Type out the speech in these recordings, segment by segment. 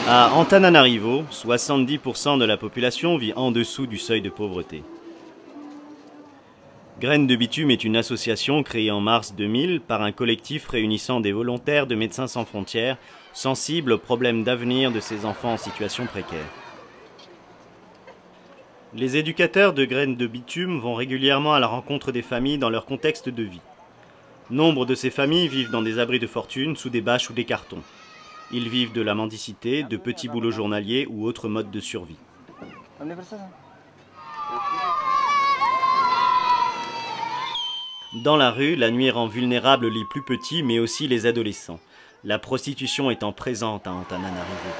À Antananarivo, 70% de la population vit en dessous du seuil de pauvreté. Graines de Bitume est une association créée en mars 2000 par un collectif réunissant des volontaires de Médecins sans frontières sensibles aux problèmes d'avenir de ces enfants en situation précaire. Les éducateurs de Graines de Bitume vont régulièrement à la rencontre des familles dans leur contexte de vie. Nombre de ces familles vivent dans des abris de fortune, sous des bâches ou des cartons. Ils vivent de la mendicité, de petits boulots journaliers ou autres modes de survie. Dans la rue, la nuit rend vulnérables les plus petits, mais aussi les adolescents, la prostitution étant présente à Antananarivo.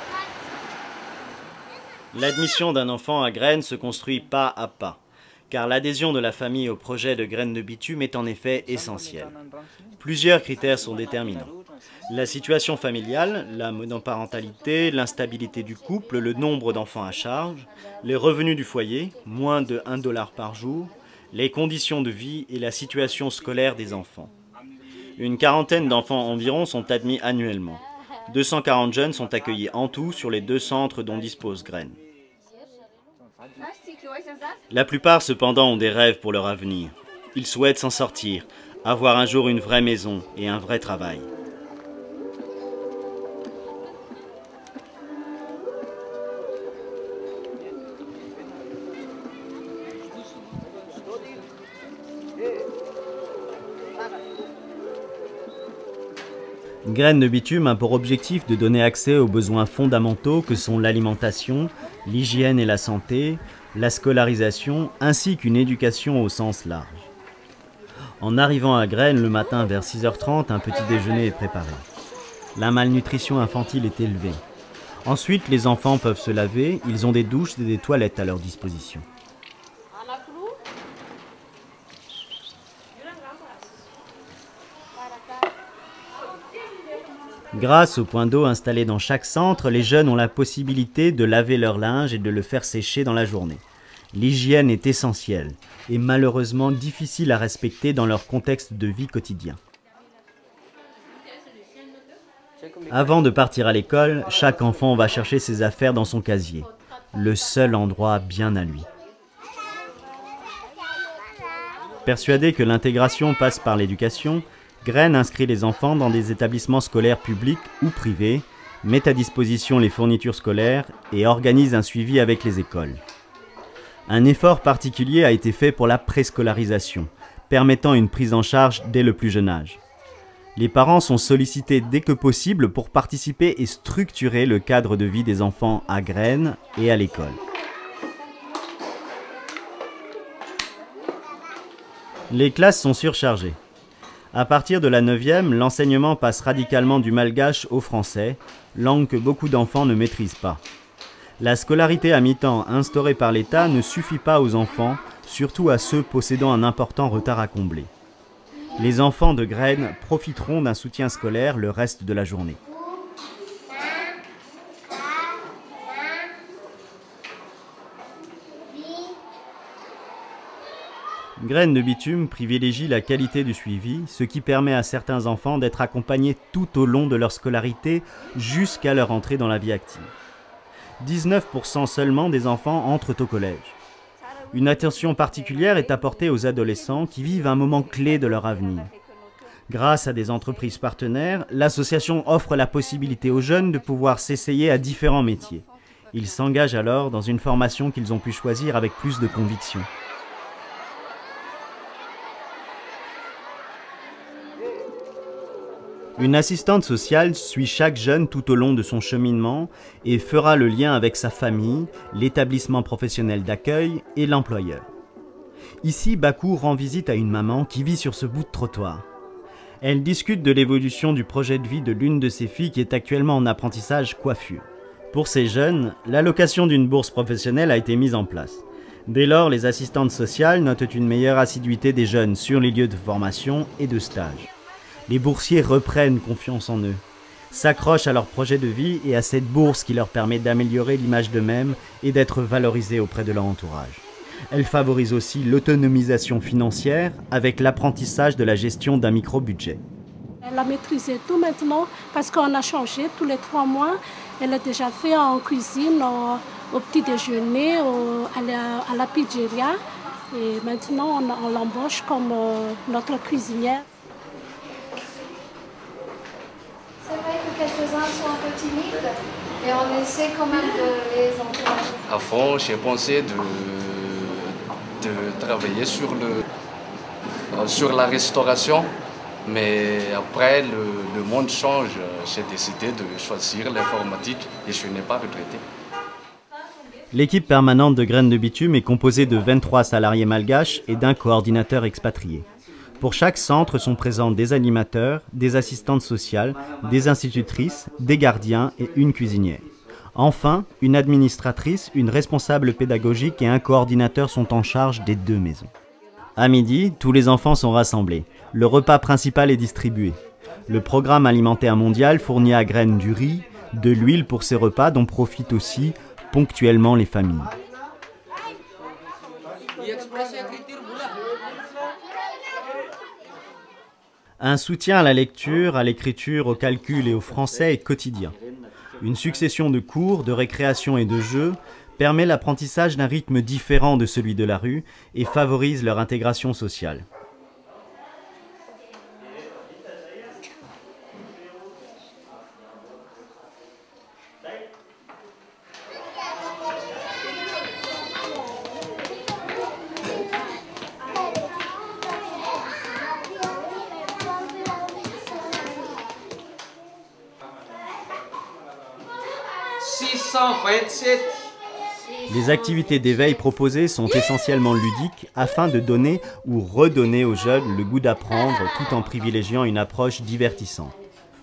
L'admission d'un enfant à Graines se construit pas à pas, car l'adhésion de la famille au projet de Graines de Bitume est en effet essentielle. Plusieurs critères sont déterminants. La situation familiale, la monoparentalité, l'instabilité du couple, le nombre d'enfants à charge, les revenus du foyer, moins de 1 $ par jour, les conditions de vie et la situation scolaire des enfants. Une quarantaine d'enfants environ sont admis annuellement. 240 jeunes sont accueillis en tout sur les 2 centres dont dispose Graines. La plupart cependant ont des rêves pour leur avenir. Ils souhaitent s'en sortir, avoir un jour une vraie maison et un vrai travail. Graines de Bitume a pour objectif de donner accès aux besoins fondamentaux que sont l'alimentation, l'hygiène et la santé, la scolarisation, ainsi qu'une éducation au sens large. En arrivant à Graines le matin vers 6h30, un petit déjeuner est préparé. La malnutrition infantile est élevée. Ensuite, les enfants peuvent se laver, ils ont des douches et des toilettes à leur disposition. Grâce au point d'eau installé dans chaque centre, les jeunes ont la possibilité de laver leur linge et de le faire sécher dans la journée. L'hygiène est essentielle et malheureusement difficile à respecter dans leur contexte de vie quotidien. Avant de partir à l'école, chaque enfant va chercher ses affaires dans son casier, le seul endroit bien à lui. Persuadé que l'intégration passe par l'éducation, Graines inscrit les enfants dans des établissements scolaires publics ou privés, met à disposition les fournitures scolaires et organise un suivi avec les écoles. Un effort particulier a été fait pour la préscolarisation, permettant une prise en charge dès le plus jeune âge. Les parents sont sollicités dès que possible pour participer et structurer le cadre de vie des enfants à Graines et à l'école. Les classes sont surchargées. À partir de la 9e, l'enseignement passe radicalement du malgache au français, langue que beaucoup d'enfants ne maîtrisent pas. La scolarité à mi-temps instaurée par l'État ne suffit pas aux enfants, surtout à ceux possédant un important retard à combler. Les enfants de Graines profiteront d'un soutien scolaire le reste de la journée. Graines de Bitume privilégie la qualité du suivi, ce qui permet à certains enfants d'être accompagnés tout au long de leur scolarité jusqu'à leur entrée dans la vie active. 19% seulement des enfants entrent au collège. Une attention particulière est apportée aux adolescents qui vivent un moment clé de leur avenir. Grâce à des entreprises partenaires, l'association offre la possibilité aux jeunes de pouvoir s'essayer à différents métiers. Ils s'engagent alors dans une formation qu'ils ont pu choisir avec plus de conviction. Une assistante sociale suit chaque jeune tout au long de son cheminement et fera le lien avec sa famille, l'établissement professionnel d'accueil et l'employeur. Ici, Bakou rend visite à une maman qui vit sur ce bout de trottoir. Elle discute de l'évolution du projet de vie de l'une de ses filles qui est actuellement en apprentissage coiffure. Pour ces jeunes, l'allocation d'une bourse professionnelle a été mise en place. Dès lors, les assistantes sociales notent une meilleure assiduité des jeunes sur les lieux de formation et de stage. Les boursiers reprennent confiance en eux, s'accrochent à leur projet de vie et à cette bourse qui leur permet d'améliorer l'image d'eux-mêmes et d'être valorisés auprès de leur entourage. Elle favorise aussi l'autonomisation financière avec l'apprentissage de la gestion d'un micro-budget. Elle a maîtrisé tout maintenant parce qu'on a changé tous les 3 mois. Elle a déjà fait en cuisine, au petit déjeuner, à la pizzeria. Et maintenant, on l'embauche comme notre cuisinière. C'est vrai que quelques-uns sont un peu timides et on essaie quand même de les encourager. Avant, j'ai pensé de travailler sur la restauration, mais après, le monde change. J'ai décidé de choisir l'informatique et je n'ai pas regretté. L'équipe permanente de Graines de Bitume est composée de 23 salariés malgaches et d'un coordinateur expatrié. Pour chaque centre sont présents des animateurs, des assistantes sociales, des institutrices, des gardiens et une cuisinière. Enfin, une administratrice, une responsable pédagogique et un coordinateur sont en charge des 2 maisons. À midi, tous les enfants sont rassemblés. Le repas principal est distribué. Le programme alimentaire mondial fournit à Graines du riz, de l'huile pour ces repas dont profitent aussi ponctuellement les familles. Un soutien à la lecture, à l'écriture, au calcul et au français est quotidien. Une succession de cours, de récréation et de jeux permet l'apprentissage d'un rythme différent de celui de la rue et favorise leur intégration sociale. Les activités d'éveil proposées sont essentiellement ludiques afin de donner ou redonner aux jeunes le goût d'apprendre tout en privilégiant une approche divertissante.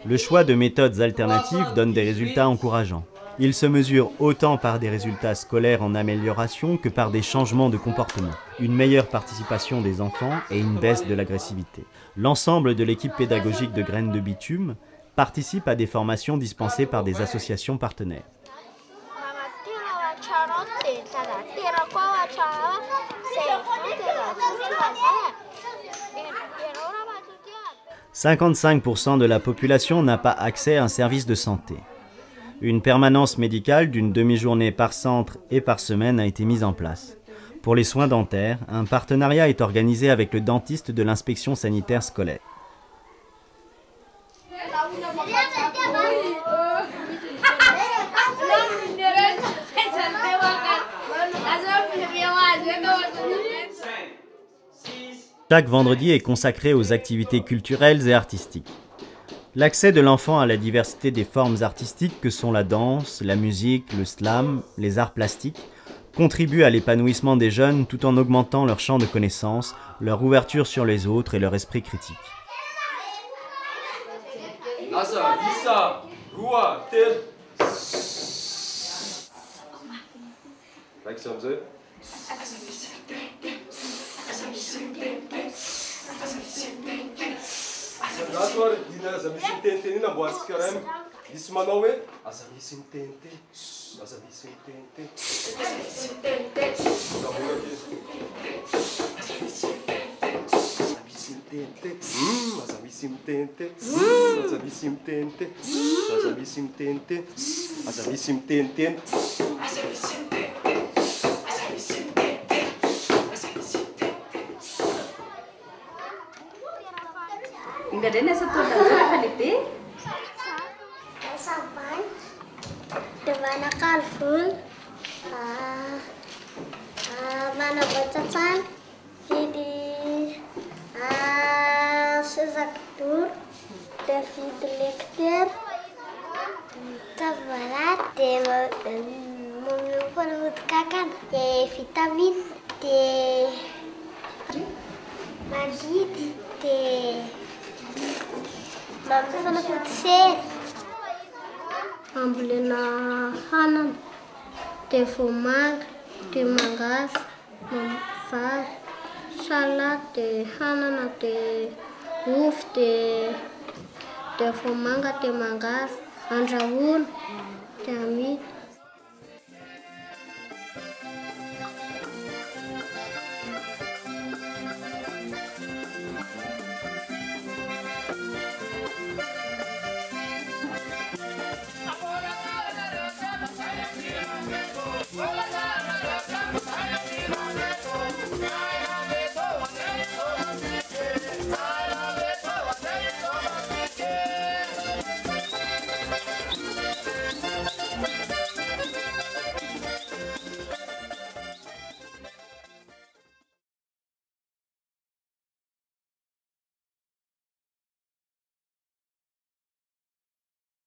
Le choix de méthodes alternatives donne des résultats encourageants. Il se mesure autant par des résultats scolaires en amélioration que par des changements de comportement, une meilleure participation des enfants et une baisse de l'agressivité. L'ensemble de l'équipe pédagogique de Graines de Bitume participe à des formations dispensées par des associations partenaires. 55% de la population n'a pas accès à un service de santé. Une permanence médicale d'une demi-journée par centre et par semaine a été mise en place. Pour les soins dentaires, un partenariat est organisé avec le dentiste de l'inspection sanitaire scolaire. Chaque vendredi est consacré aux activités culturelles et artistiques. L'accès de l'enfant à la diversité des formes artistiques que sont la danse, la musique, le slam, les arts plastiques, contribue à l'épanouissement des jeunes tout en augmentant leur champ de connaissances, leur ouverture sur les autres et leur esprit critique. Enggak ada satu dapur Felipe. Saban, mana colorful, mana bacaan, jadi sezaktur, David Lecter, tabarat, memperhutkan vitamin, magid, mampu meneputse. Ambilena hanan, fomanga, mangas, far, salad, hanan, uf, fomanga, mangas, andrahoana, amit.